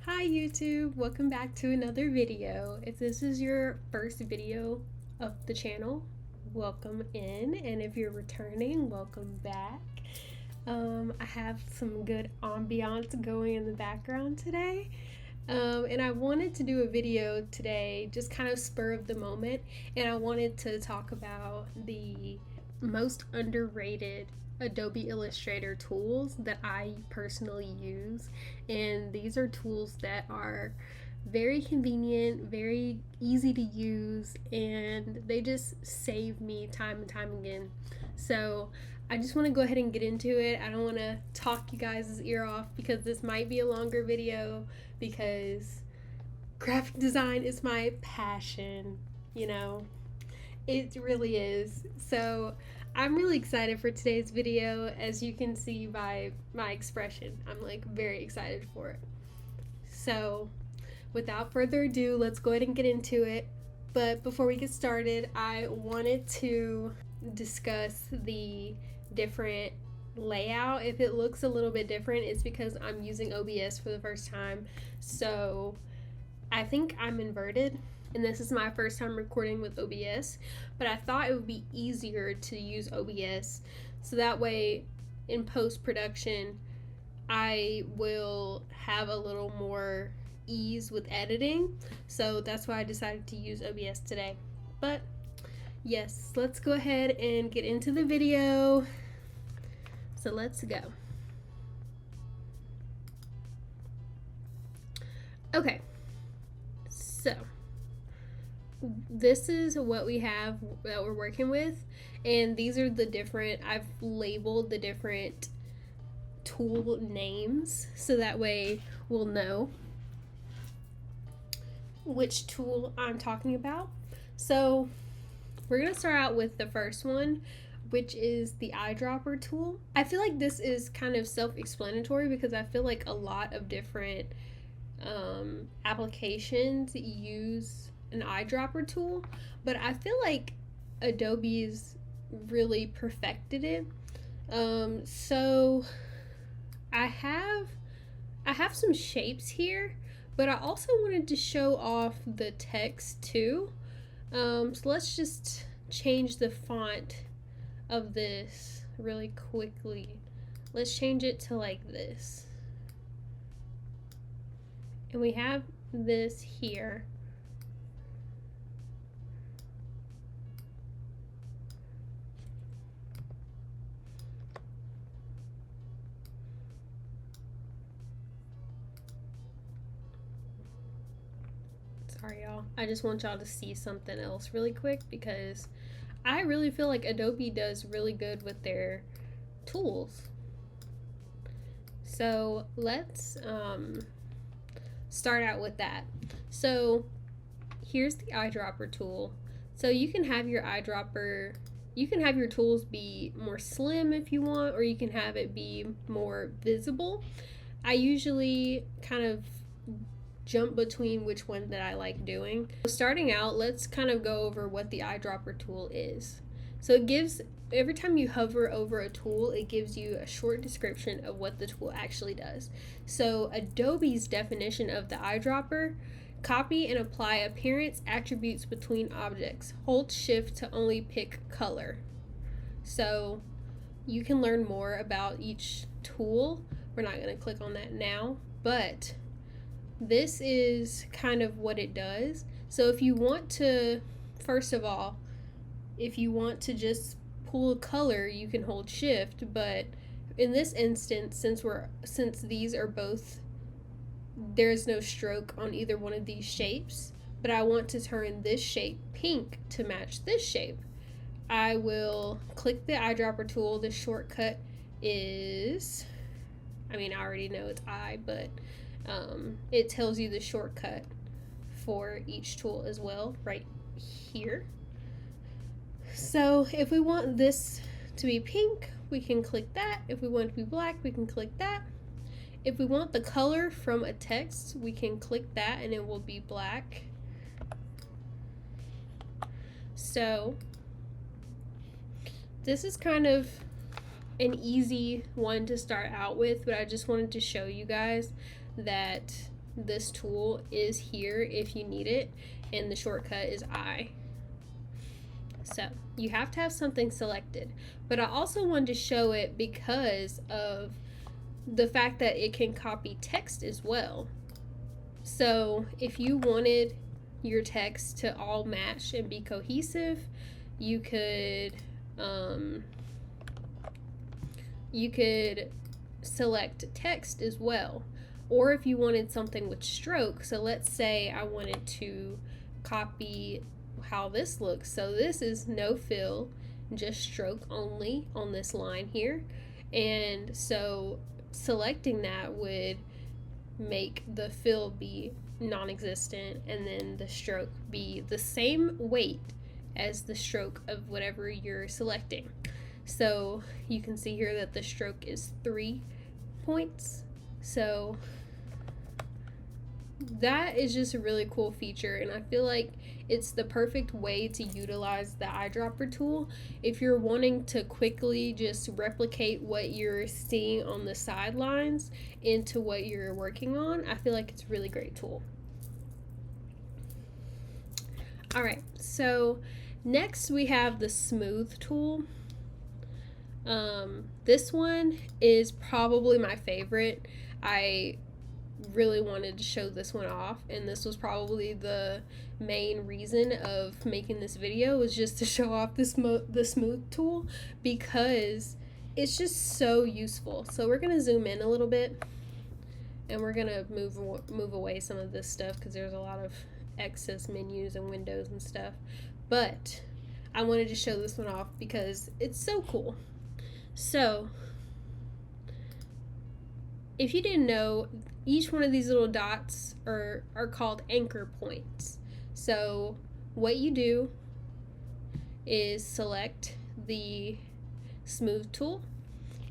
Hi YouTube, welcome back to another video. If this is your first video of the channel, welcome in, and if you're returning, welcome back. I have some good ambiance going in the background today, and I wanted to do a video today, just kind of spur of the moment, and I wanted to talk about the most underrated Adobe Illustrator tools that I personally use. And these are tools that are very convenient, very easy to use, and they just save me time and time again. So I just want to go ahead and get into it. I don't want to talk you guys' ear off because this might be a longer video because graphic design is my passion, it really is. So I'm really excited for today's video. As you can see by my expression, I'm like very excited for it. So without further ado, let's go ahead and get into it. But before we get started, I wanted to discuss the different layout. If it looks a little bit different, it's because I'm using OBS for the first time. So I think I'm inverted, and this is my first time recording with OBS, but I thought it would be easier to use OBS so that way in post-production I will have a little more ease with editing. So that's why I decided to use OBS today. But yes, let's go ahead and get into the video. So let's go. Okay, so this is what we have that we're working with, and these are the different, I've labeled the different tool names so that way we'll know which tool I'm talking about. So we're going to start out with the first one, which is the Eyedropper tool. I feel like this is kind of self-explanatory because I feel like a lot of different applications use an eyedropper tool, but I feel like Adobe's really perfected it. So I have some shapes here, but I also wanted to show off the text too. So let's just change the font of this really quickly. Let's change it to like this. And we have this here. Sorry y'all, I just want y'all to see something else really quick because I really feel like Adobe does really good with their tools. So let's start out with that. So here's the eyedropper tool. So you can have your eyedropper, you can have your tools be more slim if you want, or you can have it be more visible. I usually kind of jump between which one that I like doing. Starting out, let's kind of go over what the eyedropper tool is. So it gives, every time you hover over a tool, it gives you a short description of what the tool actually does. So Adobe's definition of the eyedropper: copy and apply appearance attributes between objects. Hold shift to only pick color. So you can learn more about each tool. We're not going to click on that now, but this is kind of what it does. So if you want to, first of all, if you want to just pull a color, you can hold shift, but in this instance, since these are both, there's no stroke on either one of these shapes, but I want to turn this shape pink to match this shape, I will click the eyedropper tool. The shortcut is, I already know it's I, but it tells you the shortcut for each tool as well right here. So if we want this to be pink, we can click that. If we want it to be black, we can click that. If we want the color from a text, we can click that and it will be black. So this is kind of an easy one to start out with, but I just wanted to show you guys that this tool is here if you need it, and the shortcut is I. So you have to have something selected, but I also wanted to show it because of the fact that it can copy text as well. So if you wanted your text to all match and be cohesive, you could select text as well. Or if you wanted something with stroke, so let's say I wanted to copy how this looks. So this is no fill, just stroke only on this line here. And so selecting that would make the fill be non-existent and then the stroke be the same weight as the stroke of whatever you're selecting. So you can see here that the stroke is 3 points. So that is just a really cool feature, and I feel like it's the perfect way to utilize the eyedropper tool if you're wanting to quickly just replicate what you're seeing on the sidelines into what you're working on. I feel like it's a really great tool. Alright, so next we have the smooth tool. This one is probably my favorite. I really wanted to show this one off, and this was probably the main reason of making this video, was just to show off the smooth tool because it's just so useful. So we're gonna zoom in a little bit, and we're gonna move away some of this stuff because there's a lot of excess menus and windows and stuff, but I wanted to show this one off because it's so cool. So if you didn't know, each one of these little dots are called anchor points. So what you do is select the smooth tool,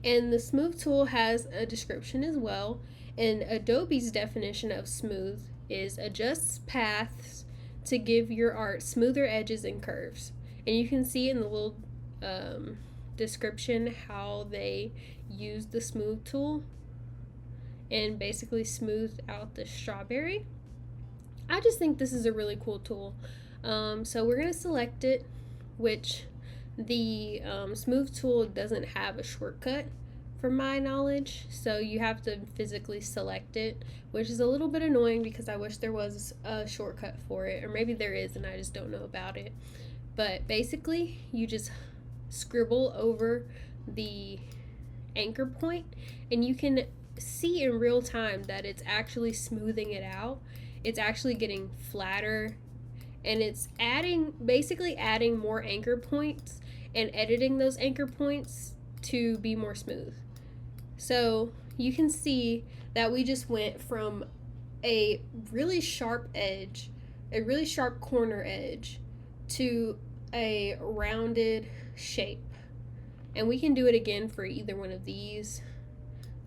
and the smooth tool has a description as well, and Adobe's definition of smooth is adjusts paths to give your art smoother edges and curves. And you can see in the little description how they use the smooth tool and basically smooth out the strawberry. I just think this is a really cool tool. So we're going to select it, which the smooth tool doesn't have a shortcut from my knowledge, so you have to physically select it, which is a little bit annoying because I wish there was a shortcut for it, or maybe there is and I just don't know about it. But basically you just scribble over the anchor point, and you can see in real time that it's actually smoothing it out. It's actually getting flatter, and it's basically adding more anchor points and editing those anchor points to be more smooth. So you can see that we just went from a really sharp edge, a really sharp corner edge, to a rounded shape. And we can do it again for either one of these.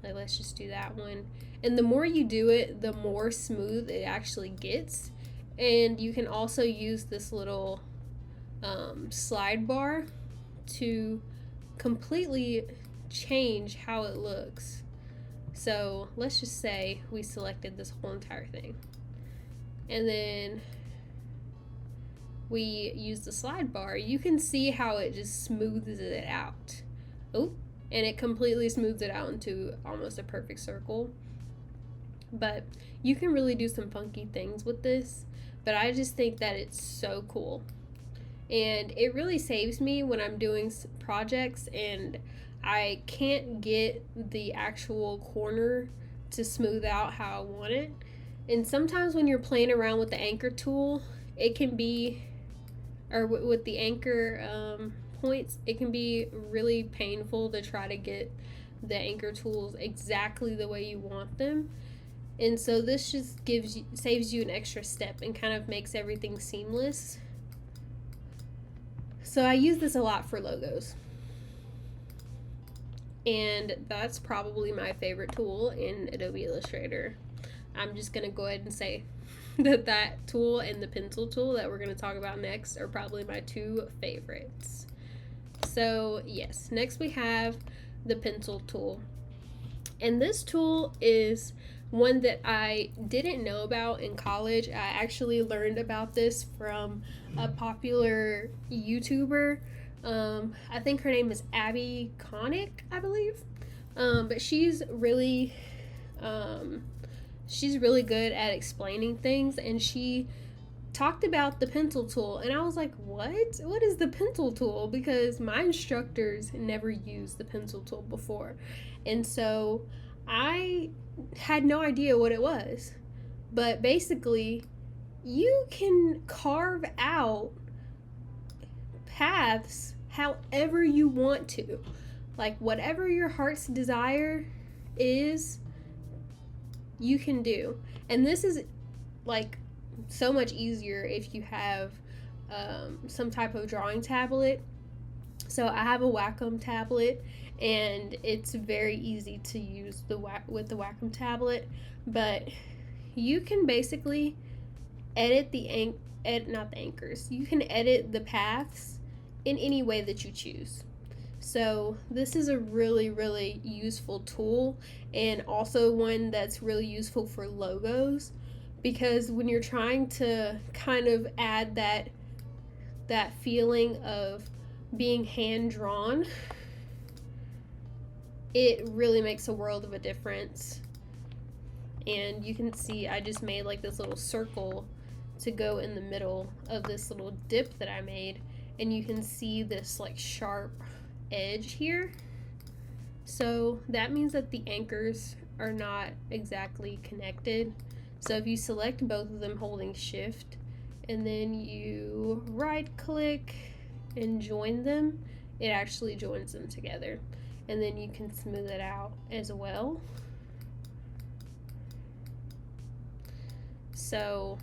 Like, let's just do that one. And the more you do it, the more smooth it actually gets. And you can also use this little slide bar to completely change how it looks. So let's just say we selected this whole entire thing, and then we use the slide bar. You can see how it just smooths it out. Oh, and it completely smooths it out into almost a perfect circle. But you can really do some funky things with this, but I just think that it's so cool. And it really saves me when I'm doing projects and I can't get the actual corner to smooth out how I want it. And sometimes when you're playing around with the anchor tool, it can be, or with the anchor points, it can be really painful to try to get the anchor tools exactly the way you want them. And so this just saves you an extra step and kind of makes everything seamless. So I use this a lot for logos. And that's probably my favorite tool in Adobe Illustrator. I'm just going to go ahead and say that tool and the pencil tool that we're going to talk about next are probably my two favorites. So yes, next we have the pencil tool. And this tool is one that I didn't know about in college. I actually learned about this from a popular YouTuber. I think her name is Abby Connick, I believe. But she's really good at explaining things, and she talked about the pencil tool, and I was like, what is the pencil tool? Because my instructors never used the pencil tool before, and so I had no idea what it was. But basically, you can carve out paths however you want to, like whatever your heart's desire is, you can do. And this is like so much easier if you have some type of drawing tablet. So I have a Wacom tablet, and it's very easy to use with the Wacom tablet. But you can basically edit not the anchors. You can edit the paths in any way that you choose. So this is a really, really useful tool, and also one that's really useful for logos, because when you're trying to kind of add that feeling of being hand drawn, it really makes a world of a difference. And you can see I just made like this little circle to go in the middle of this little dip that I made, and you can see this like sharp edge here. So that means that the anchors are not exactly connected. So if you select both of them holding shift, and then you right click and join them, it actually joins them together. And then you can smooth it out as well. So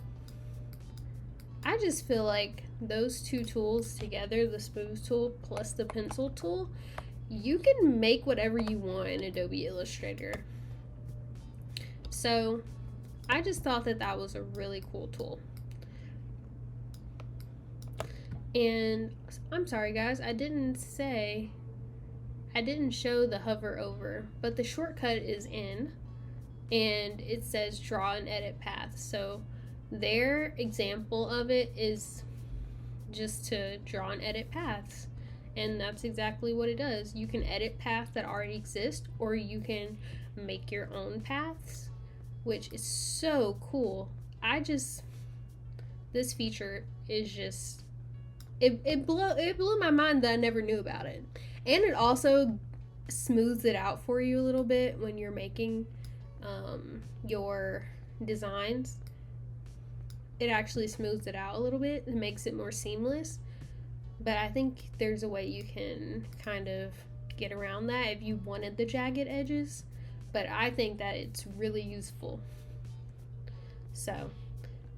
I just feel like those two tools together, the smooth tool plus the pencil tool, you can make whatever you want in Adobe Illustrator. So I just thought that that was a really cool tool. And I'm sorry guys, I didn't show the hover over, but the shortcut is in, and it says draw and edit path. So their example of it is just to draw and edit paths, and that's exactly what it does. You can edit paths that already exist, or you can make your own paths, which is so cool. This feature is just, it blew my mind that I never knew about it. And it also smooths it out for you a little bit when you're making your designs. It actually smooths it out a little bit and makes it more seamless. But I think there's a way you can kind of get around that if you wanted the jagged edges. But I think that it's really useful. So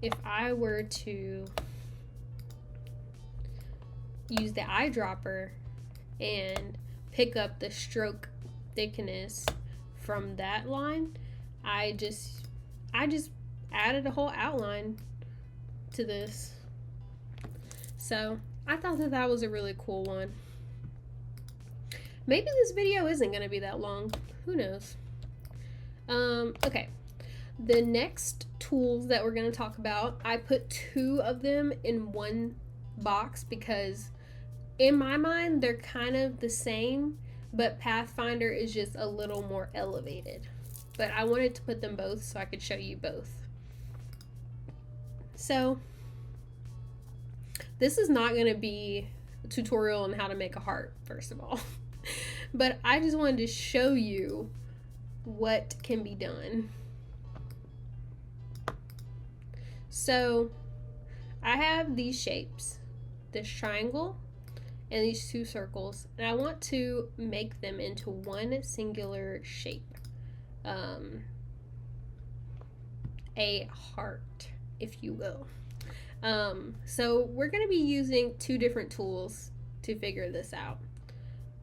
if I were to use the eyedropper and pick up the stroke thickness from that line, I just added a whole outline to this. So I thought that that was a really cool one. Maybe this video isn't going to be that long. Who knows? Okay. The next tools that we're going to talk about, I put two of them in one box because in my mind they're kind of the same, but Pathfinder is just a little more elevated. But I wanted to put them both so I could show you both. So this is not going to be a tutorial on how to make a heart, first of all. But I just wanted to show you what can be done. So I have these shapes, this triangle and these two circles, and I want to make them into one singular shape, a heart, if you will. So we're going to be using two different tools to figure this out.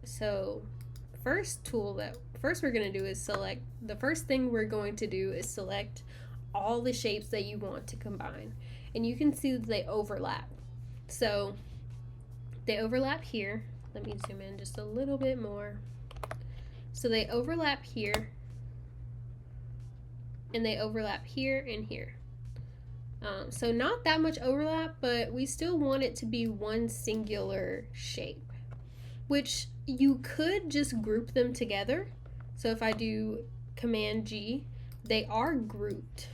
So first we're going to do is select, the first thing we're going to do is select all the shapes that you want to combine, and you can see that they overlap. So they overlap here. Let me zoom in just a little bit more. So they overlap here, and they overlap here and here. So not that much overlap, but we still want it to be one singular shape, which you could just group them together. So if I do Command G, they are grouped,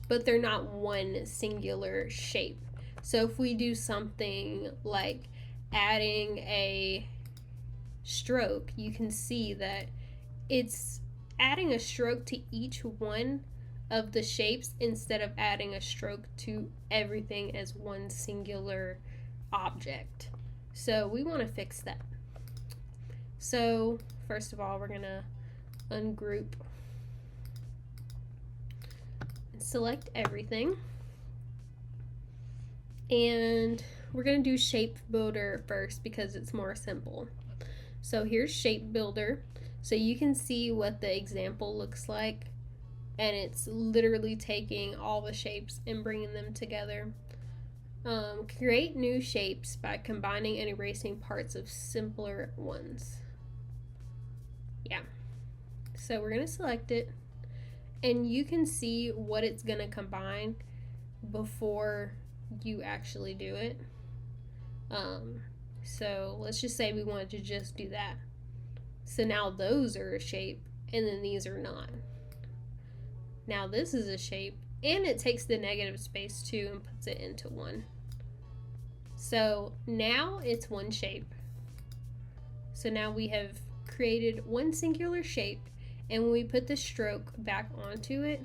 but they're not one singular shape. So if we do something like adding a stroke, you can see that it's adding a stroke to each one of the shapes instead of adding a stroke to everything as one singular object. So we want to fix that. So first of all, we're going to ungroup and select everything. And we're going to do Shapebuilder first because it's more simple. So here's Shapebuilder. So you can see what the example looks like, and it's literally taking all the shapes and bringing them together. Create new shapes by combining and erasing parts of simpler ones. Yeah. So we're going to select it, and you can see what it's going to combine before you actually do it. So let's just say we wanted to just do that. So now those are a shape, and then these are not. Now this is a shape, and it takes the negative space too and puts it into one. So now it's one shape. So now we have created one singular shape, and when we put the stroke back onto it,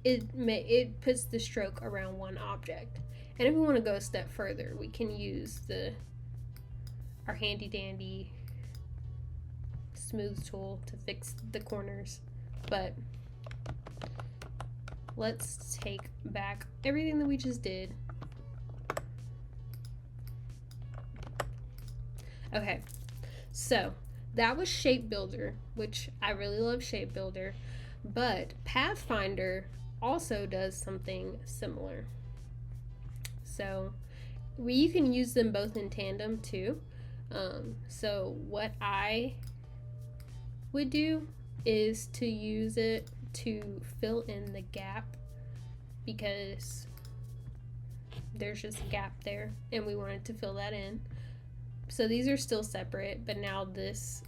it puts the stroke around one object. And if we want to go a step further, we can use our handy dandy smooth tool to fix the corners. But let's take back everything that we just did. Okay, so that was Shapebuilder, which I really love Shapebuilder, but Pathfinder also does something similar. So you can use them both in tandem too. So what I would do is to use it to fill in the gap, because there's just a gap there and we wanted to fill that in. So these are still separate, but now this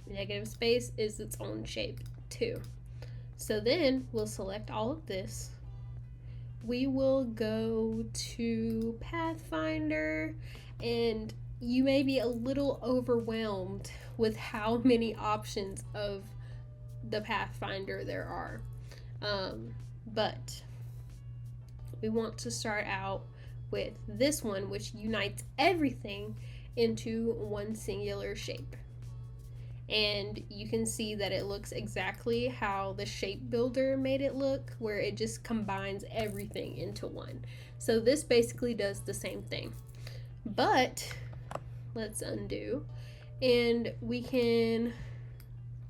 negative space is its own shape too. So then we'll select all of this. We will go to Pathfinder, and you may be a little overwhelmed with how many options of the Pathfinder there are. But we want to start out with this one, which unites everything into one singular shape. And you can see that it looks exactly how the Shapebuilder made it look, where it just combines everything into one. So this basically does the same thing. But let's undo, and we can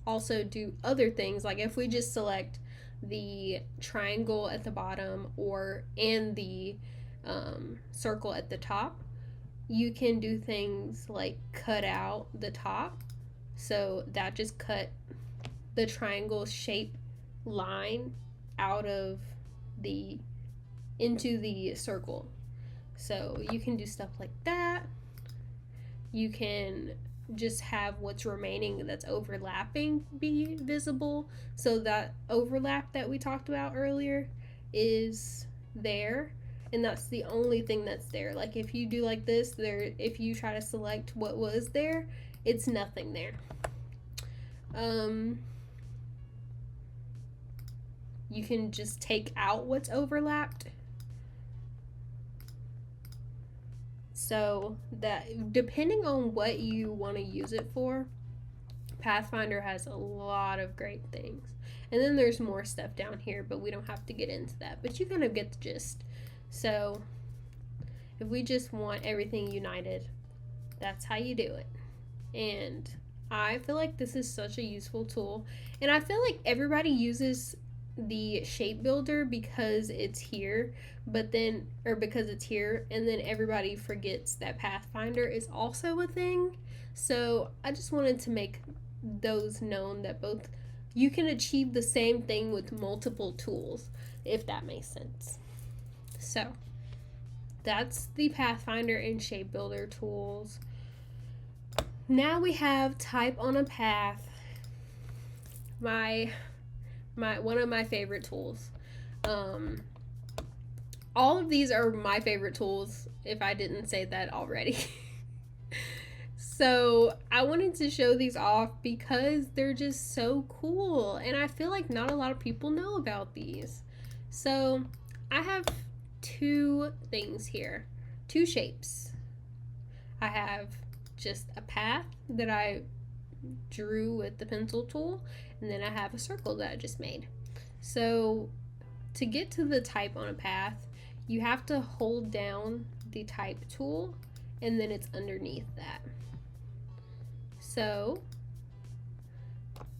also do other things, like if we just select the triangle at the bottom and the circle at the top, you can do things like cut out the top. So that just cut the triangle shape line into the circle. So you can do stuff like that. You can just have what's remaining that's overlapping be visible. So that overlap that we talked about earlier is there, and that's the only thing that's there. Like if you do like this, if you try to select what was there, it's nothing there. You can just take out what's overlapped. So that, depending on what you want to use it for, Pathfinder has a lot of great things. And then there's more stuff down here, but we don't have to get into that. But you kind of get the gist. So if we just want everything united, that's how you do it. And I feel like this is such a useful tool, and I feel like everybody uses the Shapebuilder because it's here, because it's here, and then everybody forgets that Pathfinder is also a thing. So I just wanted to make those known, that both you can achieve the same thing with multiple tools, if that makes sense. So that's the Pathfinder and Shapebuilder tools. Now we have type on a path. One of my favorite tools. All of these are my favorite tools, if I didn't say that already. So I wanted to show these off because they're just so cool, and I feel like not a lot of people know about these. So I have two things here, two shapes. I have just a path that I drew with the pencil tool, and then I have a circle that I just made. So to get to the type on a path, you have to hold down the type tool, and then it's underneath that. So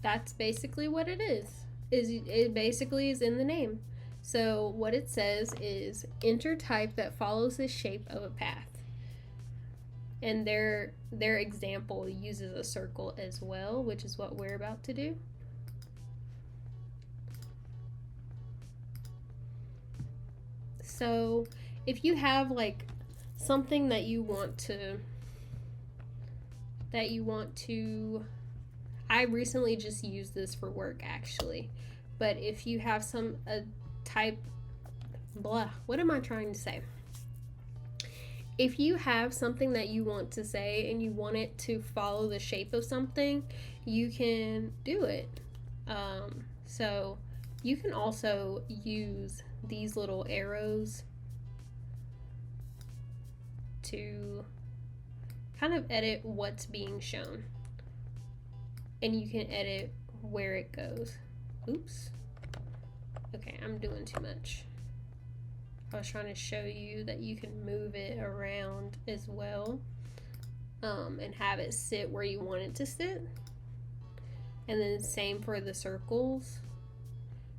that's basically what it is. It basically is in the name. So what it says is enter type that follows the shape of a path. And their example uses a circle as well, which is what we're about to do. So if you have like something that you want to I recently just used this for work actually, but if you have what am I trying to say? If you have something that you want to say and you want it to follow the shape of something, you can do it. So you can also use these little arrows to kind of edit what's being shown, and you can edit where it goes. Oops. Okay, I'm doing too much. I was trying to show you that you can move it around as well, and have it sit where you want it to sit. And then same for the circles.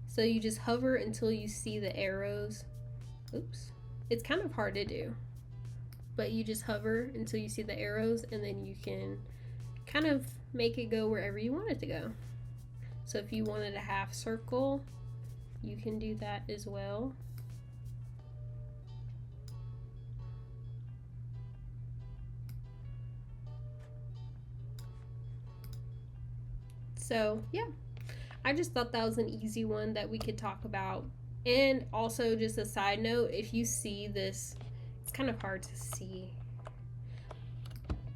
So you just hover until you see the arrows. Oops. It's kind of hard to do, but you just hover until you see the arrows, and then you can kind of make it go wherever you want it to go. So if you wanted a half circle, you can do that as well. So yeah, I just thought that was an easy one that we could talk about. And also, just a side note, if you see this, it's kind of hard to see.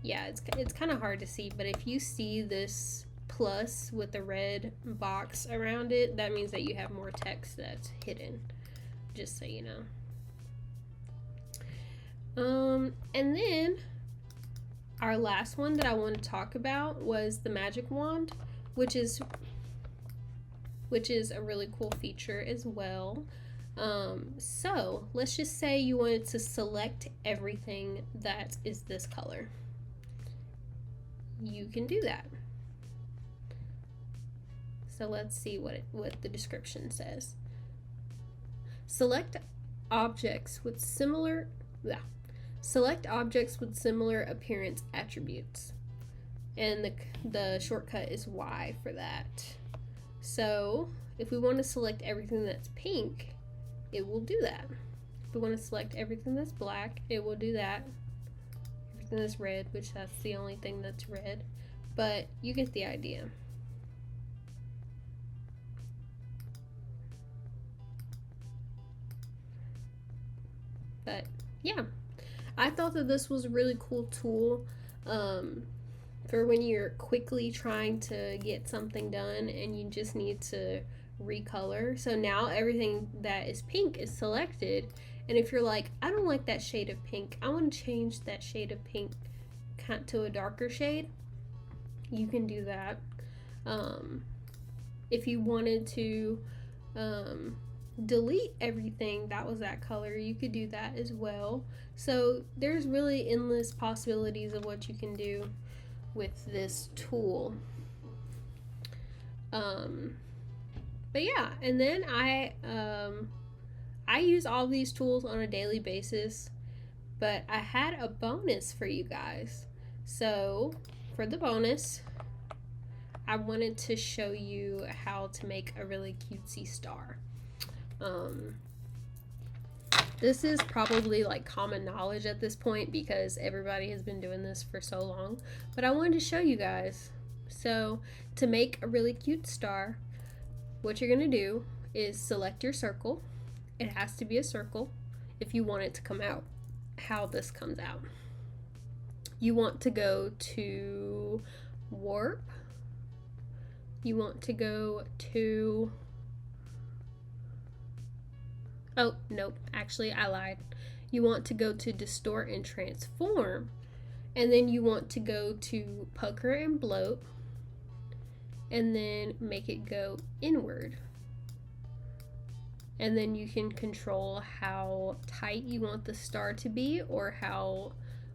Yeah, it's kind of hard to see, but if you see this plus with the red box around it, that means that you have more text that's hidden, just so you know. And then our last one that I want to talk about was the magic wand, which is a really cool feature as well. So let's just say you wanted to select everything that is this color. You can do that. So let's see what the description says. Select objects with similar appearance attributes. And the shortcut is Y for that. So if we want to select everything that's pink, it will do that. If we want to select everything that's black, it will do that. Everything that's red, which that's the only thing that's red, but you get the idea. But yeah, I thought that this was a really cool tool for when you're quickly trying to get something done and you just need to recolor. So now everything that is pink is selected, and if you're like, I don't like that shade of pink, I want to change that shade of pink to a darker shade, you can do that. If you wanted to delete everything that was that color, you could do that as well. So there's really endless possibilities of what you can do with this tool. But yeah, and then I use all these tools on a daily basis, but I had a bonus for you guys. So for the bonus, I wanted to show you how to make a really cutesy star. This is probably like common knowledge at this point because everybody has been doing this for so long, but I wanted to show you guys. So to make a really cute star, what you're gonna do is select your circle. It has to be a circle if you want it to come out how this comes out. You want to go to warp. You want to go to, oh, nope, actually I lied. You want to go to distort and transform, and then you want to go to pucker and bloat, and then make it go inward. And then you can control how tight you want the star to be or how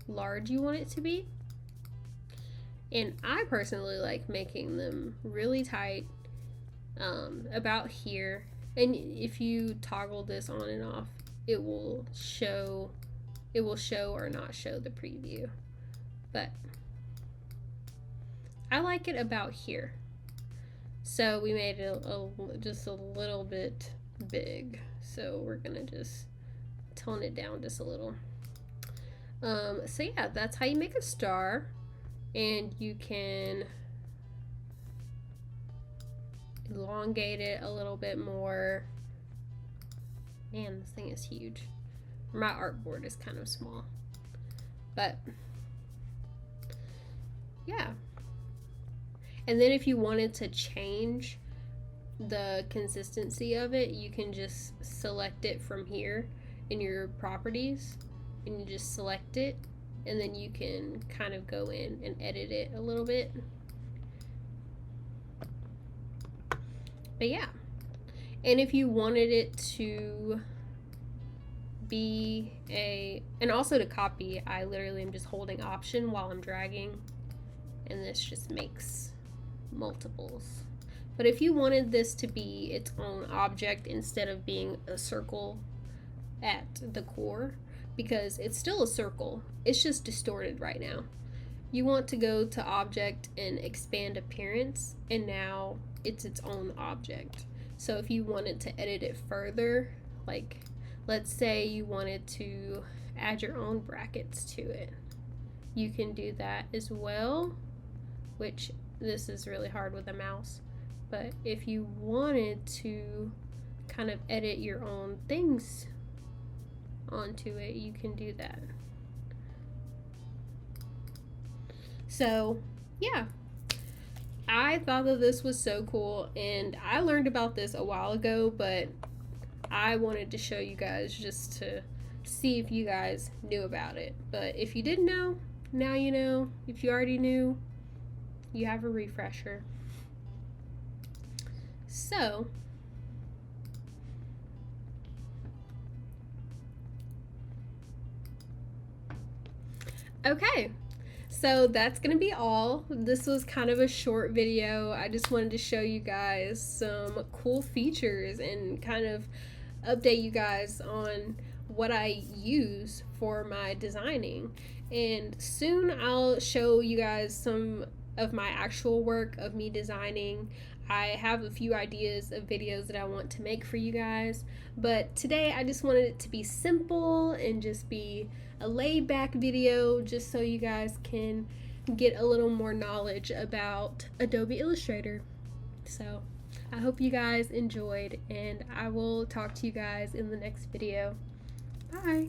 large you want it to be. And I personally like making them really tight, about here. And if you toggle this on and off, it will show or not show the preview. But I like it about here. So we made it just a little bit big. So we're gonna just tone it down just a little. So yeah, that's how you make a star. And you can elongate it a little bit more. Man, this thing is huge. My artboard is kind of small. But yeah. And then if you wanted to change the consistency of it, you can just select it from here in your properties, and you just select it, and then you can kind of go in and edit it a little bit. But yeah, and if you wanted it to be and also to copy, I literally am just holding Option while I'm dragging, and this just makes multiples. But if you wanted this to be its own object instead of being a circle at the core, because it's still a circle, it's just distorted right now, you want to go to Object and Expand Appearance, and now it's its own object. So if you wanted to edit it further, like let's say you wanted to add your own brackets to it, you can do that as well, which this is really hard with a mouse. But if you wanted to kind of edit your own things onto it, you can do that. So yeah, I thought that this was so cool, and I learned about this a while ago, but I wanted to show you guys just to see if you guys knew about it. But if you didn't know, now you know. If you already knew, you have a refresher. So okay, so that's gonna be all. This was kind of a short video. I just wanted to show you guys some cool features and kind of update you guys on what I use for my designing. And soon I'll show you guys some of my actual work of me designing. I have a few ideas of videos that I want to make for you guys, but today I just wanted it to be simple and just be a laid back video just so you guys can get a little more knowledge about Adobe Illustrator. So I hope you guys enjoyed, and I will talk to you guys in the next video. Bye!